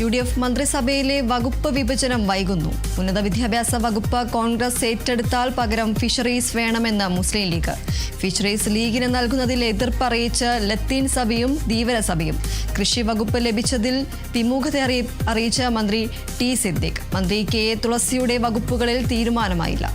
UDF മന്ത്രിസഭയിലെ വകുപ്പ് വിഭജനം വൈകുന്നു. ഉന്നത വിദ്യാഭ്യാസ വകുപ്പ് കോൺഗ്രസ് ഏറ്റെടുത്താൽ പകരം ഫിഷറീസ് വേണമെന്ന് മുസ്ലിം ലീഗ്. ഫിഷറീസ് ലീഗിന് നൽകുന്നതിൽ എതിർപ്പ് അറിയിച്ച് ലത്തീൻ സഭയും ധീവര സഭയും. കൃഷി വകുപ്പ് ലഭിച്ചതിൽ വിമുഖത അറിയിച്ച മന്ത്രി ടി സിദ്ദിഖ്. മന്ത്രി കെ തുളസിയുടെ വകുപ്പുകളിൽ തീരുമാനമായില്ല.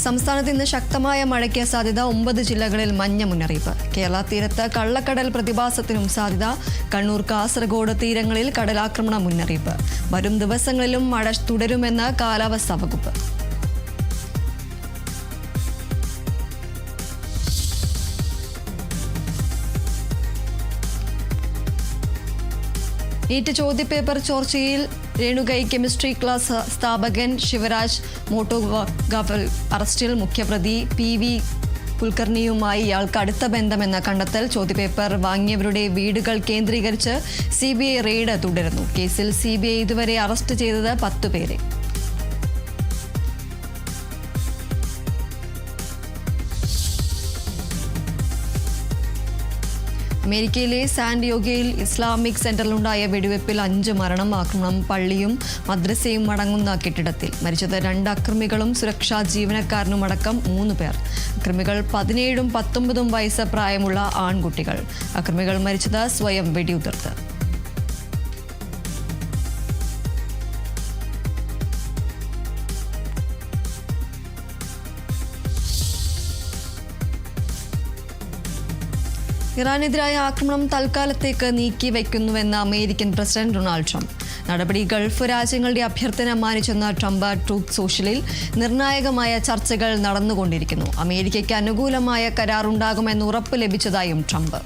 സംസ്ഥാനത്ത് ഇന്ന് ശക്തമായ മഴയ്ക്ക് സാധ്യത. 9 ജില്ലകളിൽ മഞ്ഞ മുന്നറിയിപ്പ്. കേരള തീരത്ത് കള്ളക്കടൽ പ്രതിഭാസത്തിനും സാധ്യത. കണ്ണൂർ, കാസർഗോഡ് തീരങ്ങളിൽ കടലാക്രമണ മുന്നറിയിപ്പ്. വരും ദിവസങ്ങളിലും മഴ തുടരുമെന്ന് കാലാവസ്ഥാ വകുപ്പ്. നീറ്റ് ചോദ്യപേപ്പർ ചോർച്ചയിൽ രേണുകൈ കെമിസ്ട്രി ക്ലാസ് സ്ഥാപകൻ ശിവരാജ് മോട്ടോഗാഫൽ അറസ്റ്റിൽ. മുഖ്യപ്രതി PV കുൽക്കർണിയുമായി ഇയാൾക്ക് അടുത്ത ബന്ധമെന്ന കണ്ടെത്തൽ. ചോദ്യപേപ്പർ വാങ്ങിയവരുടെ വീടുകൾ കേന്ദ്രീകരിച്ച് CBI റെയ്ഡ് തുടരുന്നു. കേസിൽ CBI ഇതുവരെ അറസ്റ്റ് ചെയ്തത് 10 പേരെ. അമേരിക്കയിലെ സാൻ ഡിയോഗയിൽ ഇസ്ലാമിക് സെന്ററിലുണ്ടായ വെടിവെപ്പിൽ 5 മരണം. ആക്രമണം പള്ളിയും മദ്രസയും അടങ്ങുന്ന കെട്ടിടത്തിൽ. മരിച്ചത് 2 അക്രമികളും സുരക്ഷാ ജീവനക്കാരനുമടക്കം 3 പേർ. അക്രമികൾ 17ഉം 19ഉം വയസ്സ് പ്രായമുള്ള ആൺകുട്ടികൾ. അക്രമികൾ മരിച്ചത് സ്വയം വെടിയുതിർത്ത്. ഇറാനെതിരായ ആക്രമണം തൽക്കാലത്തേക്ക് നീക്കിവെക്കുന്നുവെന്ന് അമേരിക്കൻ പ്രസിഡന്റ് ഡൊണാൾഡ് ട്രംപ്. നടപടി ഗൾഫ് രാജ്യങ്ങളുടെ അഭ്യർത്ഥന മാനിച്ചെന്ന ട്രംപ് ട്രൂത്ത് സോഷ്യലിൽ. നിർണായകമായ ചർച്ചകൾ നടന്നുകൊണ്ടിരിക്കുന്നു. അമേരിക്കയ്ക്ക് അനുകൂലമായ കരാറുണ്ടാകുമെന്ന് ഉറപ്പ് ലഭിച്ചതായും ട്രംപ്.